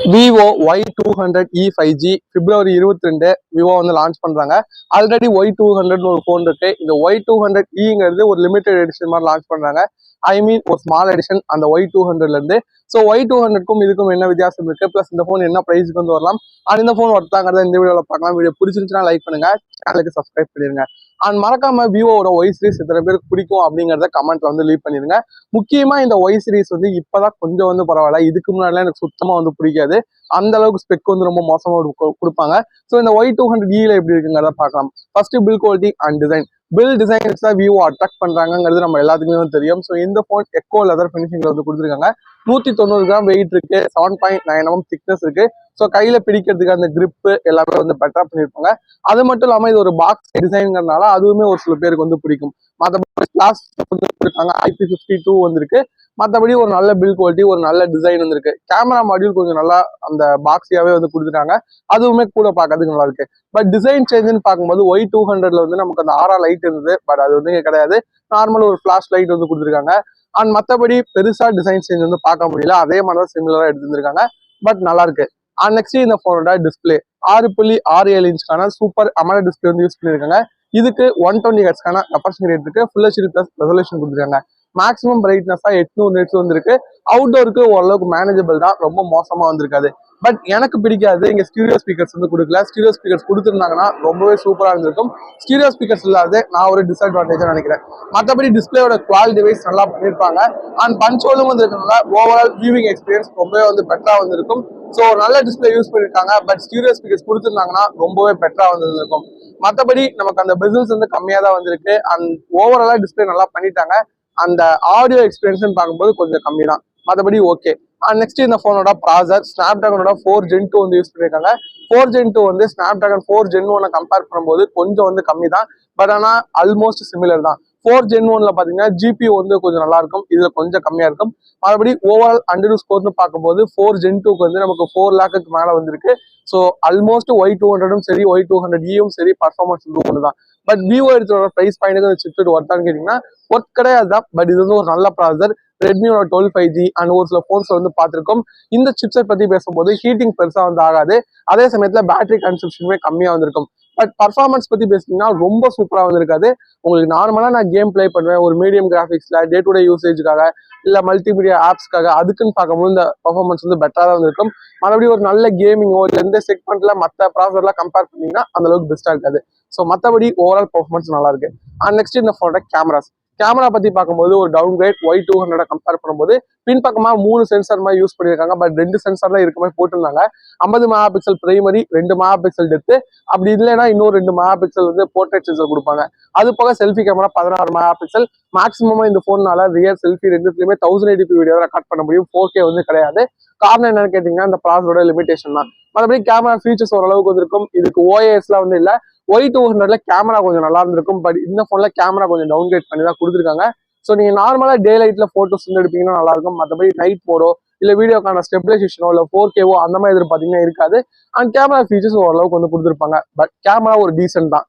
Vivo Y200e 5G பிப்ரவரி 22 Vivo வந்து launch பண்றாங்க. Already Y200 ஒரு ஃபோன் இருக்கு. இந்த Y200eங்கிறது ஒரு லிமிடெட் எடிஷன் மாதிரி லான்ச் பண்றாங்க. ஐ மீன் ஒரு ஸ்மால் எடிஷன் அந்த Y200ல இருந்து. ஸோ Y200க்கும் இதுக்கும் என்ன வித்தியாசம் இருக்கு, பிளஸ் இந்த ஃபோன் என்ன பிரைஸ்க்கு வந்து வரலாம், அண்ட் இந்த ஃபோன் ஒர்த்தாங்கிறத இந்த வீடியோவில் பார்க்கலாம். வீடியோ பிடிச்சிருந்துச்சுன்னா லைக் பண்ணுங்க, சேனலுக்கு சப்ஸ்கிரைப் பண்ணிருங்க. அண்ட் மறக்காம விவோட ஒய் சீரிஸ் எத்தனை பேருக்கு பிடிக்கும் அப்படிங்கிறத கமெண்ட்ல வந்து லீவ் பண்ணிருங்க. முக்கியமா இந்த ஒய் சீரிஸ் வந்து இப்பதான் கொஞ்சம் வந்து பரவாயில்ல, இதுக்கு முன்னாடிலாம் எனக்கு சுத்தமா வந்து பிடிக்காது. அந்த அளவுக்கு ஸ்பெக் வந்து ரொம்ப மோசமா கொடுப்பாங்க. ஸோ இந்த Y200e எப்படி இருக்குங்கிறத பார்க்கலாம். First bill quality and design. Bill designs தான் விவோ அட்ராக்ட் பண்றாங்கிறது நம்ம எல்லாத்துக்குமே வந்து தெரியும். ஸோ இந்த ஃபோன் எக்கோ லெதர் ஃபினிஷிங்ல வந்து கொடுத்துருக்காங்க. 190 கிராம் வெயிட் இருக்கு, 7.9 mm திக்னஸ் இருக்கு. ஸோ கையில பிடிக்கிறதுக்கு அந்த கிரிப் எல்லாமே வந்து பெட்டரா பண்ணிருப்பாங்க. அது மட்டும் இல்லாம இது ஒரு பாக்ஸ் டிசைன்ங்கிறதுனால அதுவுமே ஒரு சில பேருக்கு வந்து பிடிக்கும். மற்றபடி கிளாஸ் இருக்காங்க, IP52 வந்திருக்கு. மற்றபடி ஒரு நல்ல பில் குவாலிட்டி, ஒரு நல்ல டிசைன் வந்திருக்கு. கேமரா மாடியூல் கொஞ்சம் நல்லா அந்த பாக்ஸியாவே வந்து கொடுத்துருக்காங்க, அதுவுமே கூட பார்க்கறதுக்கு நல்லா இருக்கு. பட் டிசைன் சேஞ்சுன்னு பார்க்கும்போது Y200ல வந்து நமக்கு அந்த ஆரா லைட் இருந்தது, பட் அது வந்து கிடையாது. நார்மல் ஒரு ஃபிளாஷ் லைட் வந்து கொடுத்துருக்காங்க. அண்ட் மற்றபடி பெருசா டிசைன் சேஞ்ச் வந்து பார்க்க முடியல, அதே மாதிரி தான் சிமிலரா எடுத்துருக்காங்க. பட் நல்லா இருக்கு. அண்ட் நெக்ஸ்ட் இந்த போனோட டிஸ்பிளே 6.67 இன்ச்க்கான சூப்பர் அமோலட் டிஸ்பிளே வந்து யூஸ் பண்ணிருக்காங்க. இதுக்கு 120 ஹெர்ட்ஸ்க்கான ரெஃப்ரெஷ் ரேட் இருக்கு, ஃபுல் ஹெச்டி பிளஸ் ரெசல்யூஷன் கொடுத்துருக்காங்க. மேக்ஸிமம் பிரைட்னஸா 800 நிட்ஸ் வந்திருக்கு. அவுட்டோருக்கு ஓரளவுக்கு மேனேஜபிள் தான், ரொம்ப மோசமா வந்திருக்காது. பட் எனக்கு பிடிக்காது, இங்க ஸ்டீரியோ ஸ்பீக்கர்ஸ் வந்து கொடுக்கல. ஸ்டீரியோ ஸ்பீக்கர்ஸ் கொடுத்துருந்தாங்கன்னா ரொம்பவே சூப்பரா இருந்திருக்கும். ஸ்டீரியோ ஸ்பீக்கர்ஸ் இல்லாத நான் ஒரு டிஸ்அட்வான்டேஜா நினைக்கிறேன். மற்றபடி டிஸ்பிளேயோட குவாலிட்டி வைஸ் நல்லா பண்ணிருப்பாங்க. அண்ட் பஞ்ச் ஹோலும் வந்து இருக்கனால ஓவரால் வியூவிங் எக்ஸ்பீரியன்ஸ் ரொம்பவே வந்து பெட்டரா வந்திருக்கும். ஸோ நல்ல டிஸ்பிளே யூஸ் பண்ணிருக்காங்க. பட் ஸ்டீரியோ ஸ்பீக்கர்ஸ் கொடுத்துருந்தாங்கன்னா ரொம்பவே பெட்டரா வந்திருக்கும். மற்றபடி நமக்கு அந்த பெசில்ஸ் வந்து கம்மியா தான் வந்திருக்கு. அண்ட் ஓவராலா டிஸ்பிளே நல்லா பண்ணிட்டாங்க. அந்த ஆடியோ எக்ஸ்பீரியன்ஸ் பார்க்கும்போது கொஞ்சம் கம்மி தான், மற்றபடி ஓகே. நெக்ஸ்ட் இந்த போனோட ப்ராசர் ஸ்னாப்டிராகனோட 4 Gen 2 வந்து யூஸ் பண்ணிருக்காங்க. 4 Gen 2 வந்து ஸ்னாப்டிராகன் 4 Gen 1 கம்பேர் பண்ணும்போது கொஞ்சம் வந்து கம்மி தான். பட் ஆனா ஆல்மோஸ்ட் சிமிலர் தான். 4 Gen 1ல பாத்தீங்கன்னா GPU வந்து கொஞ்சம் நல்லா இருக்கும், இதுல கொஞ்சம் கம்மியா இருக்கும். மறுபடி ஓவரால் அண்டர் ஸ்கோர்னு பார்க்கும்போது 4 Gen 2க்கு வந்து நமக்கு 4 lakhக்கு மேல வந்திருக்கு. ஸோ ஆல்மோஸ்ட் Y200ம் சரி Y200eயும் சரி பர்ஃபார்மன்ஸ் வந்து ஒண்ணுதான். பட் விவோ எடுத்தோட பிரைஸ் பாயிண்ட்டுக்கு சிப்செட் ஒர்த்தான்னு கேட்டீங்கன்னா ஒர்த் கிடையாது தான். பட் இது வந்து ஒரு நல்ல ப்ராசர். ரெட்மியோட 12 5G அண்ட் ஒரு சில போன்ஸ் வந்து பார்த்திருக்கோம். இந்த சிப்செட் பத்தி பேசும்போது ஹீட்டிங் பெருசா வந்து ஆகாது, அதே சமயத்துல பேட்டரி கன்சம்ஷனுமே கம்மியா வந்திருக்கும். பட் பர்ஃபார்மன்ஸ் பத்தி பேசினீங்கன்னா ரொம்ப சூப்பரா வந்திருக்காது. உங்களுக்கு நார்மலா நான் கேம் பிளே பண்ணுவேன் ஒரு மீடியம் கிராஃபிக்ஸ்ல டே டு டே யூசேஜுக்காக இல்ல மல்டிமீடியா ஆப்ஸ்க்காக, அதுக்குன்னு பார்க்கும்போது இந்த பர்ஃபார்மன்ஸ் வந்து பெட்டரா தான் வந்திருக்கும். மறுபடியும் ஒரு நல்ல கேமிங்கோ இல்லை எந்த செக்மெண்ட்ல மற்ற ப்ராசர்லாம் கம்பேர் பண்ணீங்கன்னா அந்த அளவுக்கு பெஸ்டா இருக்காது. ஸோ மற்றபடி ஓவரால் பர்ஃபார்மன்ஸ் நல்லா இருக்கு. அண்ட் நெக்ஸ்ட் இந்த போனோட கேமரா பத்தி பார்க்கும்போது ஒரு டவுன் கிரேட் Y200 கம்பேர் பண்ணும்போது பின்பக்கமா 3 சென்சார் மாதிரி யூஸ் பண்ணிருக்காங்க. பட் 2 சென்சார் தான் இருக்க மாதிரி போட்டிருந்தாங்க. 50 mega pixel primary, 2 mega pixel depth, அப்படி இல்லைன்னா இன்னொரு 2 மெகா பிக்சல் வந்து போர்ட்ரேட் சென்சார் கொடுப்பாங்க. அது போக செல்ஃபி கேமரா 16 மெகா பிக்சல். மேக்ஸிமமா இந்த போன்னால ரியர் செல்ஃபி ரெண்டுத்துலயுமே 1080p வீடியோ ரெக்கார்ட் பண்ண முடியும், 4K வந்து கிடையாது. காரணம் என்னன்னு கேட்டீங்கன்னா இந்த ப்ராசரோட லிமிடேஷன் தான். மற்றபடி கேமரா ஃபீச்சர்ஸ் ஓரளவுக்கு வந்திருக்கும். இதுக்கு OISலாம் வந்து இல்ல. Y200ல கேமரா கொஞ்சம் நல்லா இருந்திருக்கும். பட் இந்த போன்ல கேமரா கொஞ்சம் டவுன் கிரேட் பண்ணி தான் கொடுத்துருக்காங்க. ஸோ நீங்க நார்மலா டே லைட்ல போட்டோஸ் வந்து எடுப்பீங்கன்னா நல்லா இருக்கும். மற்றபடி நைட் மோடோ இல்ல வீடியோக்கான ஸ்டெபிலைசேஷனோ இல்ல 4Kவோ அந்த மாதிரி எதிர்பார்த்தீங்கன்னா இருக்காது. அண்ட் கேமரா ஃபீச்சர்ஸ் ஓரளவுக்கு வந்து கொடுத்துருப்பாங்க. பட் கேமரா ஒரு டீசென்ட் தான்.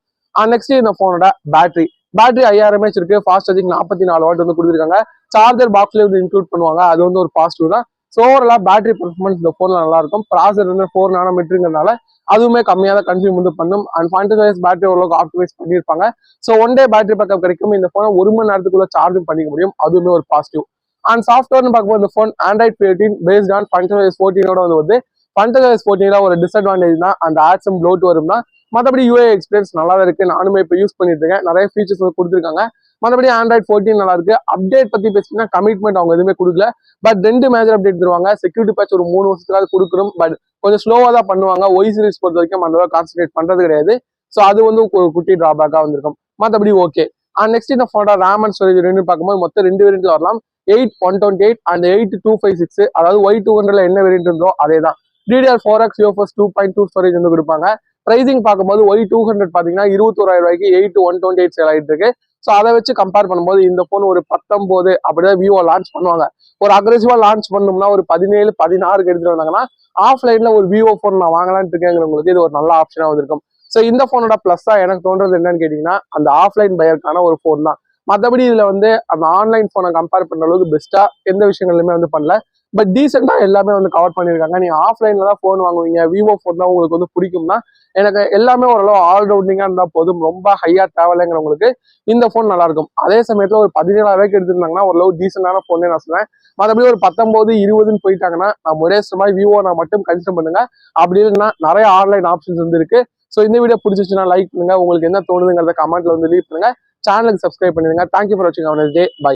நெக்ஸ்ட் இந்த போனோட பேட்டரி 5000 mAh இருக்கு. ஃபாஸ்ட் சார்ஜிங் 44 வாட் வந்து கொடுத்துருக்காங்க. சார்ஜர் பாக்ஸ்ல வந்து இன்க்ளூட் பண்ணுவாங்க, அது வந்து ஒரு பாசிட்டிவ் தான். ஸோ ஓவராலா பேட்டரி பர்ஃபார்மன்ஸ் இந்த போன்ல நல்லா இருக்கும். ப்ராசர் வந்து 4 nanometerங்கிறதுனால அதுவுமே கம்மியாக தான் கன்சியூம் வந்து பண்ணும். அண்ட் 25 பேட்டரி ஓரளவுக்கு ஆப்டிமைஸ் பண்ணியிருப்பாங்க. So one day battery backup கிடைக்கும். இந்த போனை 1 மணி நேரத்துக்குள்ள சார்ஜும் பண்ணிக்க முடியும், அதுவுமே ஒரு பாசிட்டிவ். அண்ட் சாஃப்ட்வேர்னு பார்க்கும்போது இந்த போன் Android 15 பேஸ்ட் ஆன் 25 14 வந்து வந்து 25 14 ஒரு டிஸ்அட்வான்டேஜ் தான் அந்த ஆட்ஸும் ப்ளோட் வரும் தான். மற்றபடி UI எக்ஸ்பீரியன்ஸ் நல்லா தான் இருக்கு, நானுமே இப்போ யூஸ் பண்ணிட்டு இருக்கேன். நிறைய ஃபீச்சர்ஸ் வந்து கொடுத்துருக்காங்க. மற்றபடி Android 14 நல்லா இருக்கு. அப்டேட் பத்தி பேசினா கமிட்மெண்ட் அவங்க எதுவுமே கொடுக்கல. பட் 2 மேஜர் அப்டேட் தருவாங்க. செக்யூரிட்டி பேட்ச் ஒரு 3 வருஷத்துக்காக கொடுக்கணும். பட் கொஞ்சம் ஸ்லோவா தான் பண்ணுவாங்க. ஒய் சீரிஸ் பொறுத்த வரைக்கும் அந்த கான்சென்ட்ரேட் பண்றது கிடையாது. ஸோ அது வந்து ஒரு குட்டி டிராபேக்கா வந்திருக்கும். மற்றபடி ஓகே. அண்ட் நெக்ஸ்ட் இந்த போனோட ரேம் அண்ட் ஸ்டோரேஜ் ரெண்டு பார்க்கும்போது மொத்தம் 2 வேரியன்ட்ல வரலாம். 8 128 அண்ட் 8 256. அதாவது Y200ல என்ன வேரியன்ட் இருந்தோ அதே தான். DDR4X UFS 2.2 ஸ்டோரேஜ் வந்து கொடுப்பாங்க. பிரைசிங் பார்க்கும்போது Y200 பாத்தீங்கன்னா 21,000 ரூபாய்க்கு 8 128 சேல் ஆயிட்டு இருக்கு. ஸோ அதை வச்சு கம்பேர் பண்ணும்போது இந்த போன் ஒரு 19 அப்படிதான் விவோ லான்ச் பண்ணுவாங்க. ஒரு அக்ரெசிவா லான்ச் பண்ணோம்னா ஒரு 17 16க்கு எடுத்துட்டு வந்தாங்கன்னா ஆஃப்லைன்ல ஒரு விவோ போன் நான் வாங்கலான்னு இருக்கேங்கிறவங்களுக்கு இது ஒரு நல்ல ஆப்ஷனா வந்திருக்கும். ஸோ இந்த போனோட பிளஸ்ஸா எனக்கு தோன்றது என்னன்னு கேட்டீங்கன்னா அந்த ஆஃப்லைன் பையருக்கான ஒரு போன் தான். மற்றபடி இதுல வந்து அந்த ஆன்லைன் போனை கம்பேர் பண்ற அளவுக்கு பெஸ்டா எந்த விஷயங்கள்லுமே வந்து பண்ணல. பட் டீசெண்டா எல்லாமே வந்து கவர் பண்ணியிருக்காங்க. நீங்க ஆஃப்லைன்ல தான் ஃபோன் வாங்குவீங்க, விவோ ஃபோன் தான் உங்களுக்கு வந்து பிடிக்கும்னா எனக்கு எல்லாமே ஓரளவு ஆல்ரவுண்டிங்கா இருந்தா போதும், ரொம்ப ஹையா தேவையில்லைங்கிறவங்களுக்கு இந்த ஃபோன் நல்லா இருக்கும். அதே சமயத்துல ஒரு 17,000 எடுத்திருந்தாங்கன்னா ஓரளவு டீசெண்டான ஃபோனே நான் சொல்றேன். மற்றபடி ஒரு 19, 20ன்னு போயிட்டாங்கன்னா நம்ம ஒரே மாதிரி விவோ நான் மட்டும் கன்சிடர் பண்ணுங்க. அப்படி இல்லைன்னா நிறைய ஆன்லைன் ஆப்ஷன்ஸ் வந்து இருக்கு. ஸோ இந்த வீடியோ பிடிச்சிச்சுன்னா லைக் பண்ணுங்க, உங்களுக்கு என்ன தோணுதுங்கிறத கமெண்ட்ல வந்து லீவ் பண்ணுங்க, சேனலுக்கு சப்ஸ்கிரைப் பண்ணிடுங்க. தேங்க்யூ ஃபார் வாட்சிங். Have a nice day. By.